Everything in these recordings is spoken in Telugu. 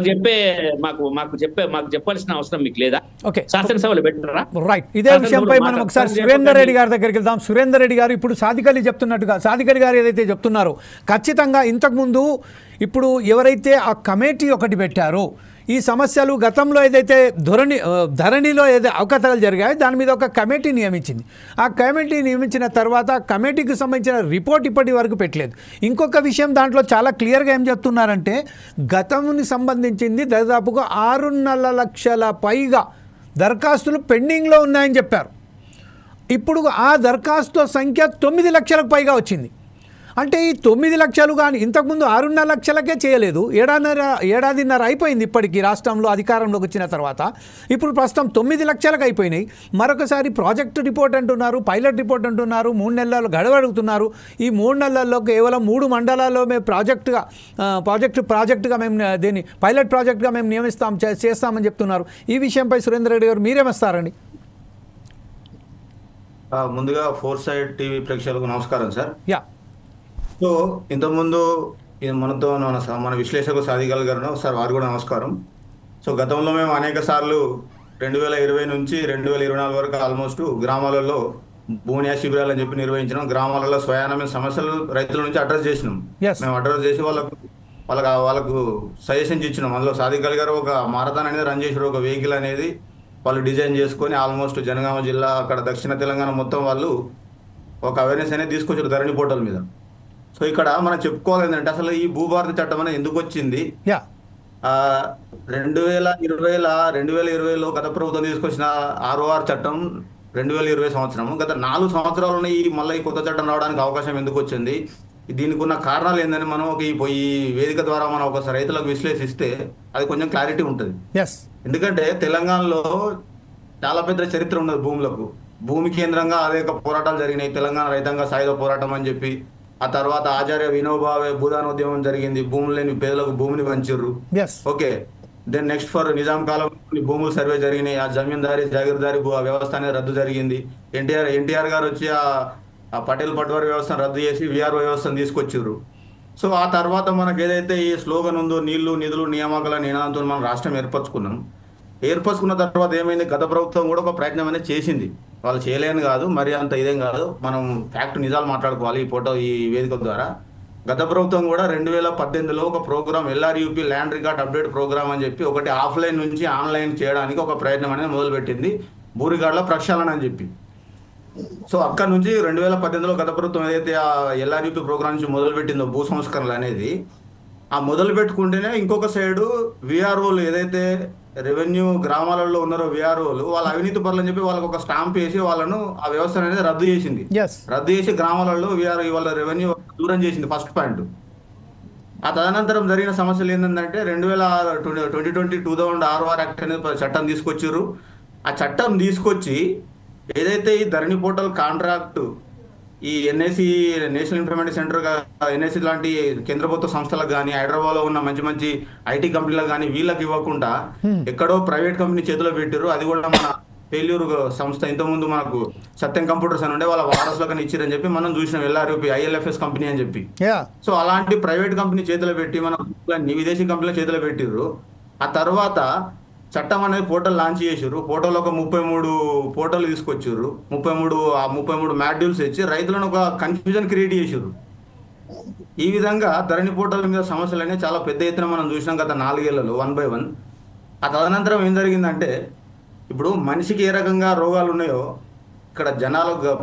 చెప్పే మాకు చెప్పాల్సిన అవసరం మీకు లేదా? ఓకే, శాసనసభలో పెట్టరా? రైట్. ఇదే విషయంపై మనం ఒకసారి సురేందర్ రెడ్డి గారి దగ్గరికి వెళ్దాం. సురేందర్ రెడ్డి గారు ఇప్పుడు సాదిక్ అలీ చెప్తున్నట్టుగా, సాదిక్ అలీ గారు ఏదైతే చెప్తున్నారో ఖచ్చితంగా ఇంతకుముందు ఇప్పుడు ఎవరైతే ఆ కమిటీ ఒకటి పెట్టారో ఈ సమస్యలు గతంలో ఏదైతే ధరణిలో ఏదైతే అవకతవకలు జరిగాయో దాని మీద ఒక కమిటీ నియమించింది. ఆ కమిటీ నియమించిన తర్వాత కమిటీకి సంబంధించిన రిపోర్ట్ ఇప్పటి వరకు పెట్టలేదు. ఇంకొక విషయం దాంట్లో చాలా క్లియర్గా ఏం చెప్తున్నారంటే గతంకి సంబంధించింది దాదాపుగా 6.5 లక్షల పైగా దరఖాస్తులు పెండింగ్లో ఉన్నాయని చెప్పారు. ఇప్పుడు ఆ దరఖాస్తుల సంఖ్య 9 లక్షలకు పైగా వచ్చింది. అంటే ఈ 9 లక్షలు కానీ ఇంతకుముందు 6.5 లక్షలకే చేయలేదు. ఏడాదిన్నర అయిపోయింది ఇప్పటికీ రాష్ట్రంలో అధికారంలోకి వచ్చిన తర్వాత. ఇప్పుడు ప్రస్తుతం 9 లక్షలకు అయిపోయినాయి. మరొకసారి ప్రాజెక్టు రిపోర్ట్ అంటున్నారు, పైలట్ రిపోర్ట్ అంటున్నారు, 3 నెలలు గడువు అడుగుతున్నారు. ఈ 3 నెలల్లో కేవలం 3 మండలాల్లో మేము ప్రాజెక్టుగా మేము దీన్ని పైలట్ ప్రాజెక్టుగా మేము చేస్తామని చెప్తున్నారు. ఈ విషయంపై సురేందర్ రెడ్డి గారు మీరేమిస్తారండి? ముందుగా ఫోర్ సైడ్ టీవీ ప్రేక్షకులకు నమస్కారం సార్. యా. సో ఇంతకుముందు మనతో మన విశ్లేషకులు సాదిక్ అలీ గారు సార్, వారు కూడా నమస్కారం. సో గతంలో మేము అనేక సార్లు 2020 నుంచి 2024 వరకు ఆల్మోస్ట్ గ్రామాలలో భూన్యా శిబిరాలు అని చెప్పి నిర్వహించినాం. గ్రామాలలో స్వయానమైన సమస్యలు రైతుల నుంచి అడ్రస్ చేసినాం. మేము అడ్రస్ చేసి వాళ్ళకు సజెషన్స్ ఇచ్చినాం. అందులో సాదిక్ అలీ గారు ఒక మారథాన్ అనేది రన్ చేసారు. ఒక వెహికల్ అనేది వాళ్ళు డిజైన్ చేసుకొని ఆల్మోస్ట్ జనగామ జిల్లా అక్కడ దక్షిణ తెలంగాణ మొత్తం వాళ్ళు ఒక అవేర్నెస్ అనేది తీసుకొచ్చారు ధరణి పోర్టల్ మీద. సో ఇక్కడ మనం చెప్పుకోవాలి ఏంటంటే అసలు ఈ భూభారతి చట్టం అనేది ఎందుకు వచ్చింది? 2020లో గత ప్రభుత్వం తీసుకొచ్చిన ROR చట్టం 2020 సంవత్సరం. గత 4 సంవత్సరాలు ఈ మళ్ళీ కొత్త చట్టం రావడానికి అవకాశం ఎందుకు వచ్చింది? దీనికి ఉన్న కారణాలు ఏందని మనం ఈ వేదిక ద్వారా మనం ఒకసారి రైతులకు విశ్లేషిస్తే అది కొంచెం క్లారిటీ ఉంటుంది. ఎందుకంటే తెలంగాణలో చాలా పెద్ద చరిత్ర ఉన్నది భూములకు. భూమి కేంద్రంగా అనేక పోరాటాలు జరిగినాయి. తెలంగాణ రైతాంగ సాయుధ పోరాటం అని చెప్పి, ఆ తర్వాత ఆచార్య వినోబావే భూదానోద్యమం జరిగింది. భూములు లేని పేదలకు భూమిని పంచిర్రు. Okay, then next for Nizam కాలం భూములు సర్వే జరిగినాయి. ఆ జమీందారీ జాగీర్దారీ వ్యవస్థ అనేది రద్దు జరిగింది. ఎన్టీఆర్ గారు వచ్చి ఆ పటేల్ పట్వారీ వ్యవస్థను రద్దు చేసి VRO వ్యవస్థను తీసుకొచ్చిర్రు. సో ఆ తర్వాత మనకు ఏదైతే ఈ స్లోగన్ ఉందో నీళ్లు నిధులు నియామకాల నినాదంతో మనం రాష్ట్రం ఏర్పరచుకున్న తర్వాత ఏమైంది? గత ప్రభుత్వం కూడా ఒక ప్రయత్నం అనేది చేసింది. వాళ్ళు చేయలేని కాదు, మరి అంత ఇదేం కాదు, మనం ఫ్యాక్ట్ నిజాలు మాట్లాడుకోవాలి ఈ వేదిక ద్వారా. గత ప్రభుత్వం కూడా 2018లో ఒక programme LRUP land record update programme అని చెప్పి ఒకటి ఆఫ్లైన్ నుంచి ఆన్లైన్ చేయడానికి ఒక ప్రయత్నం అనేది మొదలుపెట్టింది, భూ రికార్డుల ప్రక్షాళన అని చెప్పి. సో అక్కడ నుంచి 2018లో గత ప్రభుత్వం ఏదైతే ఆ LRUP ప్రోగ్రామ్ నుంచి మొదలుపెట్టిందో భూ సంస్కరణలు అనేది, ఆ మొదలు పెట్టుకుంటేనే ఇంకొక సైడు VROలు ఏదైతే రెవెన్యూ గ్రామాలలో ఉన్నారో VROలు వాళ్ళ అవినీతి పరులు అని చెప్పి వాళ్ళకి ఒక స్టాంప్ వేసి వాళ్ళను ఆ వ్యవస్థ అనేది రద్దు చేసింది. రద్దు చేసి గ్రామాలలో వాళ్ళ రెవెన్యూ దూరం చేసింది, ఫస్ట్ పాయింట్. ఆ తదనంతరం జరిగిన సమస్యలు ఏంటంటే 2020 ROR యాక్ట్ అనేది చట్టం తీసుకొచ్చారు. ఆ చట్టం తీసుకొచ్చి ఏదైతే ఈ ధరణి పోర్టల్ కాంట్రాక్ట్ ఈ NIC national informative centre NIC లాంటి కేంద్ర ప్రభుత్వ సంస్థలకు కానీ, హైదరాబాద్లో ఉన్న మంచి IT కంపెనీలకు కానీ వీళ్ళకి ఇవ్వకుండా ఎక్కడో ప్రైవేట్ కంపెనీ చేతిలో పెట్టారు. అది కూడా మన ఫెయిల్యూర్ సంస్థ. ఇంతకుముందు మనకు సత్యం కంప్యూటర్స్ అని ఉండే వాళ్ళ వారసులకు కానీ ఇచ్చారని చెప్పి మనం చూసినాం, LRUP ILFS కంపెనీ అని చెప్పి. సో అలాంటి ప్రైవేట్ కంపెనీ చేతిలో పెట్టి మన విదేశీ కంపెనీల చేతిలో పెట్టిర్రు. ఆ తర్వాత చట్టం అనేది పోర్టల్ లాంచ్ చేసారు. పోర్టల్ ఒక 33 పోర్టల్ తీసుకొచ్చారు. 33 మాడ్యూల్స్ ఇచ్చి రైతులను ఒక కన్ఫ్యూజన్ క్రియేట్ చేసారు. ఈ విధంగా ధరణి పోర్టల్ మీద సమస్యలు అనేవి చాలా పెద్ద ఎత్తున మనం చూసినాం గత 4 ఏళ్లలో 1 by 1. ఆ తదనంతరం ఏం జరిగిందంటే ఇప్పుడు మనిషికి ఏ రకంగా రోగాలు ఉన్నాయో ఇక్కడ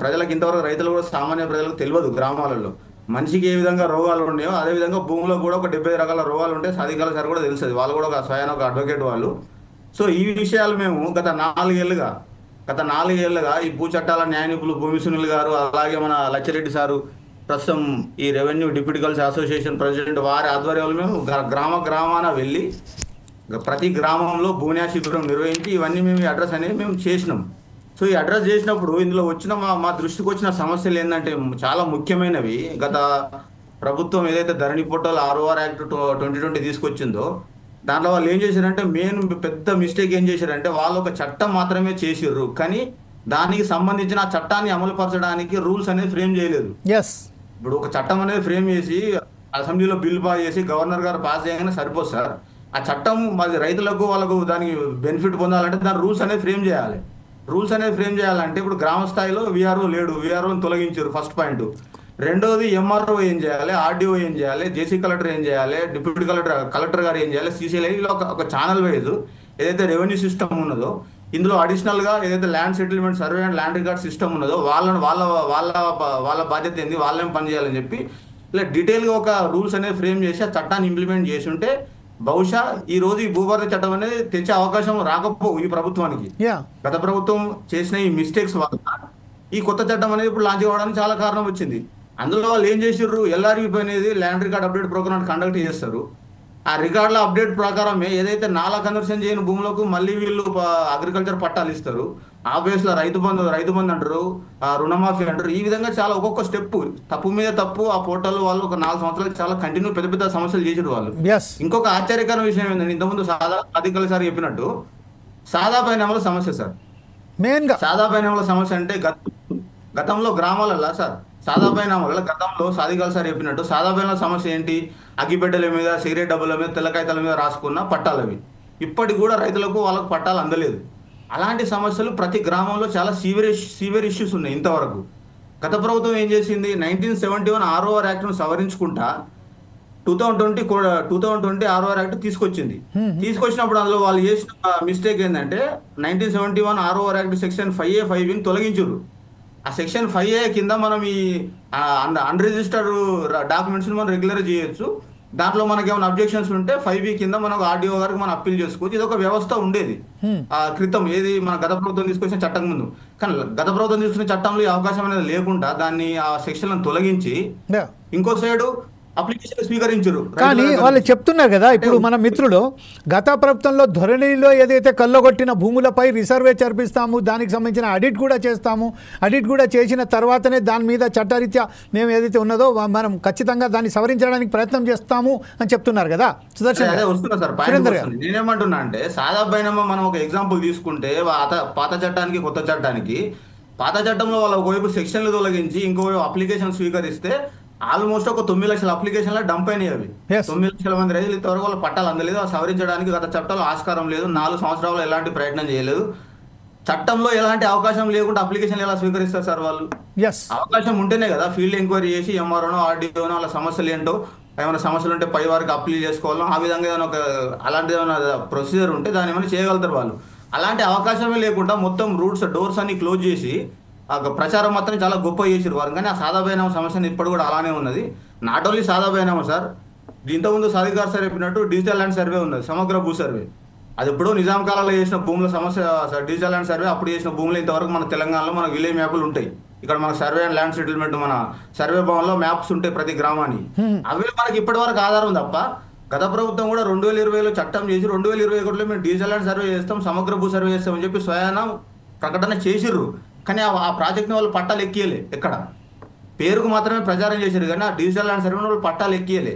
ప్రజలకు ఇంతవరకు రైతులు కూడా సామాన్య ప్రజలకు తెలియదు. గ్రామాలలో మనిషికి ఏ విధంగా రోగాలు ఉన్నాయో అదేవిధంగా భూమిలో కూడా ఒక 70 రకాల రోగాలు ఉంటాయి. సాధికాల సార్ కూడా తెలుస్తుంది, వాళ్ళు కూడా ఒక అడ్వకేట్ వాళ్ళు. సో ఈ విషయాలు మేము గత 4 ఏళ్ళుగా ఈ భూ చట్టాల న్యాయ నిపుణులు భూమి సునీల్ గారు, అలాగే మన లచ్చిరెడ్డి సారు, ప్రస్తుతం ఈ revenue deputy collector association president వారి ఆధ్వర్యంలో మేము గ్రామాన వెళ్ళి ప్రతి గ్రామంలో భూన్యా శిబిరం నిర్వహించి ఇవన్నీ మేము అడ్రస్ అనేది మేము చేసినాం. సో ఈ అడ్రస్ చేసినప్పుడు ఇందులో వచ్చిన మా దృష్టికి వచ్చిన సమస్యలు ఏంటంటే చాలా ముఖ్యమైనవి. గత ప్రభుత్వం ఏదైతే ధరణి పోర్టల్ ROR యాక్ట్ 2020 తీసుకొచ్చిందో దాంట్లో వాళ్ళు ఏం చేశారంటే మెయిన్ పెద్ద మిస్టేక్ ఏం చేశారంటే వాళ్ళు ఒక చట్టం మాత్రమే చేసిర్రు, కానీ దానికి సంబంధించిన ఆ చట్టాన్ని అమలు పరచడానికి రూల్స్ అనేది ఫ్రేమ్ చేయలేదు. ఇప్పుడు ఒక చట్టం అనేది ఫ్రేమ్ చేసి అసెంబ్లీలో బిల్ పాస్ చేసి గవర్నర్ గారు పాస్ చేయగానే సరిపోదు సార్. ఆ చట్టం మాది రైతులకు వాళ్ళకు దానికి బెనిఫిట్ పొందాలంటే దాని రూల్స్ అనేది ఫ్రేమ్ చేయాలి. రూల్స్ అనేది ఫ్రేమ్ చేయాలంటే ఇప్పుడు గ్రామ స్థాయిలో విఆర్ఓ లేడు, విఆర్ఓని తొలగించారు ఫస్ట్ పాయింట్. రెండోది ఎంఆర్ఓ ఏం చేయాలి, ఆర్డీఓ ఏం చేయాలి, జేసీ కలెక్టర్ ఏం చేయాలి, డిప్యూటీ కలెక్టర్ గారు ఏం చేయాలి, సీసీఎల్ఐ ఇలా ఒక ఛానల్ వైజ్ ఏదైతే రెవెన్యూ సిస్టమ్ ఉన్నదో ఇందులో అడిషనల్గా ఏదైతే land settlement survey and land record system ఉన్నదో వాళ్ళ బాధ్యత ఏంది, వాళ్ళేం పని చేయాలని చెప్పి ఇలా డీటెయిల్గా ఒక రూల్స్ అనేది ఫ్రేమ్ చేసి ఆ చట్టాన్ని ఇంప్లిమెంట్ చేసి ఉంటే బహుశా ఈ రోజు ఈ భూభారత చట్టం అనేది తెచ్చే అవకాశం రాకపోవు ఈ ప్రభుత్వానికి. గత ప్రభుత్వం చేసిన ఈ మిస్టేక్స్ వల్ల ఈ కొత్త చట్టం అనేది ఇప్పుడు లాంచ్ కావడానికి చాలా కారణం వచ్చింది. అందులో వాళ్ళు ఏం చేసిర్రు, ఎల్ఆర్ఈపీ అనేది land record update programme conduct చేస్తారు. ఆ రికార్డుల అప్డేట్ ప్రకారమే ఏదైతే నాలా కన్వర్షన్ చేయని భూములకు మళ్ళీ వీళ్ళు అగ్రికల్చర్ పట్టాలు ఇస్తారు. ఆ బేస్లో రైతు బంధు అంటారు, రుణమాఫీ అంటారు. ఈ విధంగా చాలా ఒక్కొక్క స్టెప్ తప్పు మీద తప్పు ఆ పోర్టల్ వాళ్ళు ఒక 4 సంవత్సరాలు చాలా కంటిన్యూ పెద్ద పెద్ద సమస్యలు చేసారు వాళ్ళు. ఇంకొక ఆశ్చర్యకరమైన విషయం ఏంటంటే ఇంతకుముందు అధికారులు సార్ చెప్పినట్టు సాదా పరిణామాల సమస్య సార్. మెయిన్గా సాదా పరిణామాల సమస్య అంటే గతంలో గ్రామాలలో సార్ సాదా పరిణామాల గతంలో సాధికారులు సార్ చెప్పినట్టు సాదా పరిణామాల సమస్య ఏంటి, అగ్గిపెట్టెల మీద సిగరెట్ డబ్బుల మీద తెల్లకాయతల మీద రాసుకున్న పట్టాలవి. ఇప్పటికి కూడా రైతులకు వాళ్ళకు పట్టాలు అందలేదు. అలాంటి సమస్యలు ప్రతి గ్రామంలో చాలా సీవియర్ ఇష్యూస్ ఉన్నాయి ఇంతవరకు. గత ప్రభుత్వం ఏం చేసింది, 1971 ROR యాక్ట్ను సవరించుకుంటా 2020 ROR యాక్ట్ తీసుకొచ్చింది. తీసుకొచ్చినప్పుడు అందులో వాళ్ళు చేసిన మిస్టేక్ ఏంటంటే 1971 ROR యాక్ట్ సెక్షన్ 5A 5Bని తొలగించారు. ఆ సెక్షన్ 5A కింద మనం ఈ అన్రిజిస్టర్డ్ డాక్యుమెంట్స్ మనం రెగ్యులర్ చేయొచ్చు. దాంట్లో మనకి ఏమైనా అబ్జెక్షన్స్ ఉంటే 5B కింద మనకు ఆర్డీఓ గారికి మనం అప్పీల్ చేసుకోవచ్చు. ఇది ఒక వ్యవస్థ ఉండేది క్రితం, ఏది మన గత ప్రభుత్వం తీసుకొచ్చిన చట్టం ముందు. కానీ గత ప్రభుత్వం తీసుకున్న చట్టంలో ఈ అవకాశం అనేది లేకుండా దాన్ని ఆ సెక్షన్లను తొలగించి ఇంకో సైడు అప్లికేషన్ స్వీకరించారు. కానీ వాళ్ళు చెప్తున్నారు కదా, ఇప్పుడు మన మిత్రులు గత ప్రభుత్వంలో ధరణిలో ఏదైతే కళ్ళగొట్టిన భూములపై రిసర్వే జరిపిస్తాము, దానికి సంబంధించిన ఆడిట్ కూడా చేసిన తర్వాతనే దాని మీద చట్టరీత్యా మేము ఏదైతే ఉన్నదో మనం ఖచ్చితంగా దాన్ని సవరించడానికి ప్రయత్నం చేస్తాము అని చెప్తున్నారు కదా సుదర్శన్. నేనేమంటున్నా అంటే సాదా బైనమా మనం ఒక ఎగ్జాంపుల్ తీసుకుంటే పాత చట్టానికి కొత్త చట్టానికి, పాత చట్టంలో వాళ్ళ ఒకవైపు సెక్షన్లు తొలగించి ఇంకోవైపు అప్లికేషన్ స్వీకరిస్తే ఆల్మోస్ట్ ఒక 9 లక్షల అప్లికేషన్ల డంప్ అయినాయి. అవి 9 లక్షల మంది రైతులు ఇంతవరకు వాళ్ళ పట్టాలు అందలేదు. ఆ సవరించడానికి గత చట్టంలో ఆస్కారం లేదు. 4 సంవత్సరాలు ఎలాంటి ప్రయత్నం చేయలేదు. చట్టంలో ఎలాంటి అవకాశం లేకుండా అప్లికేషన్లు ఎలా స్వీకరిస్తారు సార్ వాళ్ళు? అవకాశం ఉంటేనే కదా ఫీల్డ్ ఎంక్వైరీ చేసి ఎంఆర్ఓనో ఆర్డీఓనో వాళ్ళ సమస్యలు ఏంటో, ఏమైనా సమస్యలు ఉంటే పై వారికి అప్పీల్ చేసుకోవాలో, ఆ విధంగా ఏదైనా అలాంటి ఏమైనా ప్రొసీజర్ ఉంటే దాన్ని ఏమైనా చేయగలుగుతారు వాళ్ళు. అలాంటి అవకాశమే లేకుండా మొత్తం డోర్స్ అన్ని క్లోజ్ చేసి ప్రచారం మాత్రం చాలా గొప్ప చేసారు వారు. కానీ ఆ సాదా బైనామా సమస్య ఇప్పుడు కూడా అలానే ఉన్నది. నాట్ ఓన్లీ సాదా బైనామా సార్, దీంతో ముందు సాధికార్ సార్ చెప్పినట్టు డిజిటల్ ల్యాండ్ సర్వే ఉన్నది, సమగ్ర భూ సర్వే. అది ఎప్పుడో నిజాం కాలంలో చేసిన భూముల సమస్య. డిజిటల్ ల్యాండ్ సర్వే అప్పుడు చేసిన భూములు ఇంతవరకు మన తెలంగాణలో మన విలేజ్ మ్యాప్లు ఉంటాయి. ఇక్కడ మన సర్వే అండ్ ల్యాండ్ సెటిల్మెంట్ మన సర్వే భవన్లో మ్యాప్స్ ఉంటాయి ప్రతి గ్రామానికి. అవి మనకి ఇప్పటి వరకు ఆధారం తప్ప గత ప్రభుత్వం కూడా 2020లో చట్టం చేసి 2021లో మేము డిజిటల్ ల్యాండ్ సర్వే చేస్తాం, సమగ్ర భూ సర్వే చేస్తామని చెప్పి స్వయాన ప్రకటన చేసిర్రు. కానీ ఆ ప్రాజెక్ట్ని వాళ్ళు పట్టాలు ఎక్కియలే. ఎక్కడ పేరుకు మాత్రమే ప్రచారం చేశారు కానీ ఆ డిజిటల్ ల్యాండ్ సర్వే వాళ్ళు పట్టాలు ఎక్కియలే.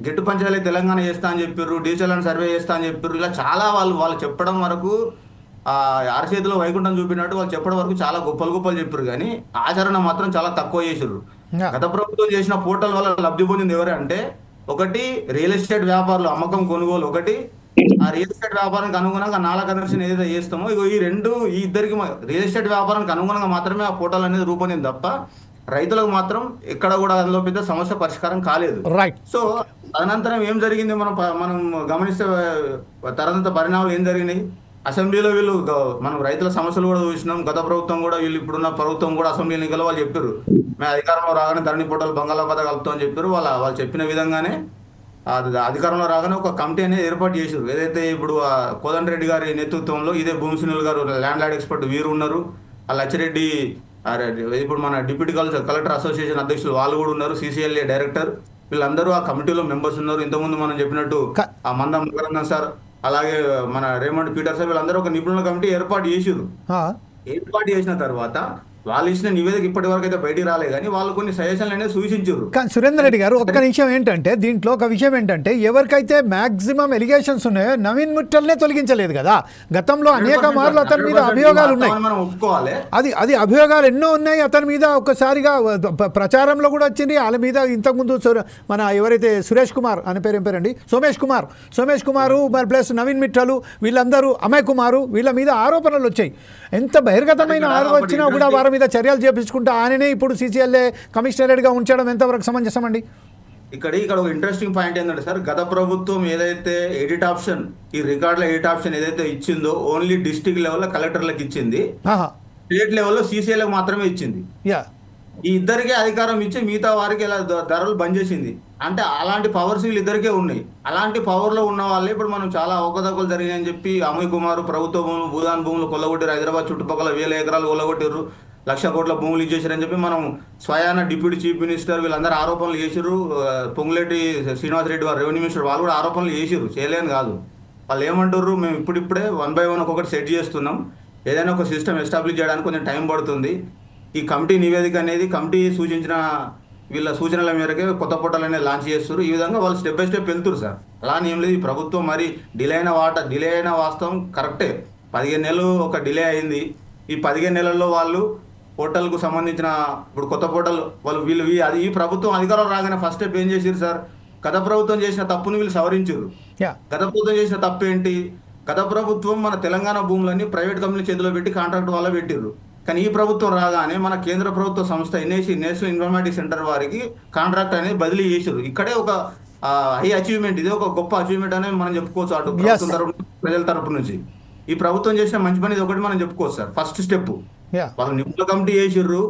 గెట్టు పంచాయతీ తెలంగాణ చేస్తా అని చెప్పారు, డిజిటల్ ల్యాండ్ సర్వే చేస్తా అని చెప్పారు. ఇలా చాలా వాళ్ళు చెప్పడం వరకు అరచేతిలో వైకుంఠం చూపినట్టు వాళ్ళు చెప్పడం వరకు చాలా గొప్పలు చెప్పారు. కానీ ఆచరణ మాత్రం చాలా తక్కువ చేశారు. గత ప్రభుత్వం చేసిన పోర్టల్ వల్ల లబ్ధి పొందింది ఎవరే అంటే, ఒకటి రియల్ ఎస్టేట్ వ్యాపారులు అమ్మకం కొనుగోలు, ఒకటి ఆ రియల్ ఎస్టేట్ వ్యాపారానికి అనుగుణంగా నాలా కన్వర్షన్ ఏదైతే చేస్తామో ఈ ఇద్దరికి రియల్ ఎస్టేట్ వ్యాపారానికి అనుగుణంగా మాత్రమే ఆ పోర్టల్ అనేది రూపొందింది తప్ప రైతులకు మాత్రం ఎక్కడ కూడా అందులో పెద్ద సమస్య పరిష్కారం కాలేదు. సో అనంతరం ఏం జరిగింది మనం గమనిస్తే తర్వాత పరిణామాలు ఏం జరిగినాయి. అసెంబ్లీలో వీళ్ళు మనం రైతుల సమస్యలు కూడా చూసినాం. గత ప్రభుత్వం కూడా వీళ్ళు ఇప్పుడున్న ప్రభుత్వం కూడా అసెంబ్లీ ఎన్నికల్లో వాళ్ళు చెప్పారు మేము అధికారంలో రాగానే ధరణి పోర్టల్ బంగాళాఖాతం కలుపుతామని చెప్పారు. వాళ్ళు చెప్పిన విధంగానే అధికారంలో రాగానే ఒక కమిటీ అనేది ఏర్పాటు చేశారు. ఏదైతే ఇప్పుడు కోదండరెడ్డి గారి నేతృత్వంలో ఇదే భూమి సునీల్ గారు ల్యాండ్ ఎక్స్పర్ట్ వీరు ఉన్నారు, ఆ లచ్చిరెడ్డి ఇప్పుడు మన డిప్యూటీ కలెక్టర్ అసోసియేషన్ అధ్యక్షులు వాళ్ళు కూడా ఉన్నారు, సీసీఎల్ఏ డైరెక్టర్, వీళ్ళందరూ ఆ కమిటీలో మెంబర్స్ ఉన్నారు. ఇంతకుముందు మనం చెప్పినట్టు ఆ మందం మకరందన్ సార్, అలాగే మన రేమండ్ పీటర్ సార్, వీళ్ళందరూ ఒక నిపుణుల కమిటీ ఏర్పాటు చేసారు. ఏర్పాటు చేసిన తర్వాత వాళ్ళు ఇచ్చిన నివేదిక ఇప్పటి వరకు అయితే బయటికి రాలే కానీ వాళ్ళు కొన్ని సజెషన్లు అనేది సూచించారు. కానీ సురేందర్ రెడ్డి గారు ఒక్క నిమిషం ఏంటంటే దీంట్లో ఒక విషయం ఏంటంటే ఎవరికైతే మాక్సిమం ఎలిగేషన్స్ ఉన్నాయో నవీన్ మిట్టల్నే తొలగించలేదు కదా. గతంలో అనేక మార్లు అతని మీద అభియోగాలు ఉన్నాయి, మనం ఒప్పుకోవాలి. అది అభియోగాలు ఎన్నో ఉన్నాయి అతని మీద. ఒక్కసారిగా ప్రచారంలో కూడా వచ్చింది వాళ్ళ మీద. ఇంతకుముందు మన ఎవరైతే సురేష్ కుమార్ అని ఏం పేరండి, సోమేష్ కుమారు మరి ప్లస్ నవీన్ మిట్టలు వీళ్ళందరూ, అమయ్ కుమారు, వీళ్ళ మీద ఆరోపణలు వచ్చాయి. ఎంత బహిర్గతమైన ఆరోపణ వచ్చినా కూడా వారి మీద చర్యలు చేపించుకుంటే ఆయననే ఇప్పుడు CCLA కమిషనరేట్గా ఉంచడం ఎంతవరకు సమంజసం అండి? ఇక్కడ ఒక ఇంట్రెస్టింగ్ పాయింట్ ఏంటంటే సార్, గత ప్రభుత్వం ఏదైతే ఎడిట్ ఆప్షన్, ఈ రికార్డుల ఎడిట్ ఆప్షన్ ఏదైతే ఇచ్చిందో ఓన్లీ డిస్ట్రిక్ట్ లెవెల్లో కలెక్టర్లకు ఇచ్చింది, స్టేట్ లెవెల్లో CCLAకు మాత్రమే ఇచ్చింది. ఈ ఇద్దరికే అధికారం ఇచ్చి మిగతా వారికి ఇలా ధరలు బంద్ చేసింది. అంటే అలాంటి పవర్స్ వీళ్ళిద్దరికే ఉన్నాయి. అలాంటి పవర్లో ఉన్న వాళ్ళే ఇప్పుడు మనం చాలా అవకతవకలు జరిగాయని చెప్పి అమయ్ కుమార్ ప్రభుత్వ భూములు, భూదాన్ భూములు కొల్లగొట్టారు, హైదరాబాద్ చుట్టుపక్కల 1000 ఎకరాలు కొల్లగొట్టారు, 1,00,000 కోట్ల భూములు ఇచ్చేసారని చెప్పి మనం స్వయాన డిప్యూటీ చీఫ్ మినిస్టర్ వీళ్ళందరూ ఆరోపణలు చేసిర్రు. పొంగులేటి శ్రీనివాసరెడ్డి వారు రెవెన్యూ మినిస్టర్ వాళ్ళు కూడా ఆరోపణలు చేసిర్రు, చేయలేని కాదు. వాళ్ళు ఏమంటారు, మేము ఇప్పుడిప్పుడే 1 by 1 ఒక్కొక్కటి సెట్ చేస్తున్నాం, ఏదైనా ఒక సిస్టమ్ ఎస్టాబ్లిష్ చేయడానికి కొంచెం టైం పడుతుంది. ఈ కమిటీ నివేదిక అనేది కమిటీ సూచించిన వీళ్ళ సూచనల మేరకే కొత్త పోర్టల్ అనేది లాంచ్ చేస్తారు. ఈ విధంగా వాళ్ళు స్టెప్ బై స్టెప్ వెళ్తారు సార్. అలానే ఏం లేదు, ఈ ప్రభుత్వం మరి డిలే అయిన వాస్తవం కరెక్టే. 15 నెలలు ఒక డిలే అయింది. ఈ 15 నెలల్లో వాళ్ళు పోర్టల్కు సంబంధించిన ఇప్పుడు కొత్త పోర్టల్ వీళ్ళు ఈ ప్రభుత్వం అధికారం రాగానే ఫస్ట్ స్టెప్ ఏం చేశారు సార్, గత ప్రభుత్వం చేసిన తప్పును వీళ్ళు సవరించారు. గత ప్రభుత్వం చేసిన తప్పు ఏంటి, గత ప్రభుత్వం మన తెలంగాణ భూములన్నీ ప్రైవేట్ కంపెనీ చేతిలో పెట్టి కాంట్రాక్ట్ వల్ల పెట్టిర్రు. కానీ ఈ ప్రభుత్వం రాగానే మన కేంద్ర ప్రభుత్వ సంస్థ NIC నేషనల్ ఇన్ఫర్మేటిక్ సెంటర్ వారికి కాంట్రాక్ట్ అనేది బదిలీ చేశారు. ఇక్కడే ఒక హై అచీవ్మెంట్, ఇది ఒక గొప్ప అచీవ్మెంట్ అనేది మనం చెప్పుకోవచ్చు. అటు ప్రభుత్వం తరపు ప్రజల తరపు నుంచి ఈ ప్రభుత్వం చేసిన మంచి పని ఇది ఒకటి మనం చెప్పుకోవచ్చు సార్. ఫస్ట్ స్టెప్ వాళ్ళు నిపుణుల కమిటీ చేసిర్రు.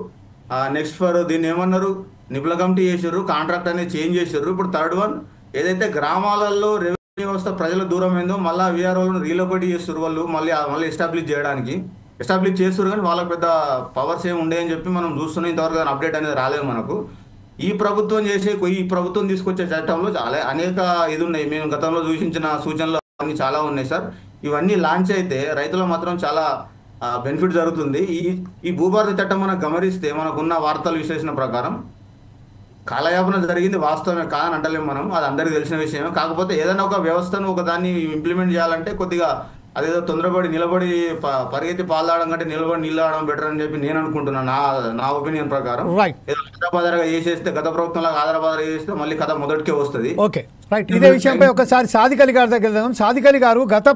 నెక్స్ట్ దీన్ని ఏమన్నారు, నిపుణుల కమిటీ చేసిర్రు, కాంట్రాక్ట్ అనేది చేంజ్ చేసిర్రు. ఇప్పుడు థర్డ్ వన్ ఏదైతే గ్రామాలలో రెవెన్యూ వ్యవస్థ ప్రజల దూరం ఏందో మళ్ళీ VROలను రీలొకేట్ చేస్తారు వాళ్ళు, మళ్ళీ ఎస్టాబ్లిష్ చేస్తారు. కానీ వాళ్ళకి పెద్ద పవర్స్ ఏమి ఉండేయని చెప్పి మనం చూస్తున్నాం. ఇంతవరకు అప్డేట్ అనేది రాలేదు మనకు. ఈ ప్రభుత్వం తీసుకొచ్చే చట్టంలో చాలా అనేక ఇది ఉన్నాయి. మేము గతంలో సూచించిన సూచనలు అన్ని చాలా ఉన్నాయి సార్. ఇవన్నీ లాంచ్ అయితే రైతులకు మాత్రం చాలా బెనిఫిట్ జరుగుతుంది. ఈ భూభారత చట్టం మనం గమనిస్తే మనకున్న వార్తల విశ్లేషణ ప్రకారం కాలయాపన జరిగింది, వాస్తవమే కాదని అంటలేము మనం, అది అందరికీ తెలిసిన విషయమే. కాకపోతే ఏదైనా ఒక వ్యవస్థను ఒక దాన్ని ఇంప్లిమెంట్ చేయాలంటే కొద్దిగా అదేదో తొందరపడి నిలబడి పరిగెత్తి పాలు తాగడం కంటే నిలబడి నీళ్ళు తాగడం బెటర్ అని చెప్పి నేను అనుకుంటున్నాను. నా ఒపీనియన్ ప్రకారం ఆధారపాదరగా చేసేస్తే, గత ప్రభుత్వం లాగా ఆధారపాదరగా చేస్తే మళ్ళీ కథ మొదటికే వస్తుంది. Okay right. ఇదే విషయంపై ఒకసారి సాదిక్ అలీ గారి దగ్గర వెళ్దాం. సాదిక్ అలీ గారు, గత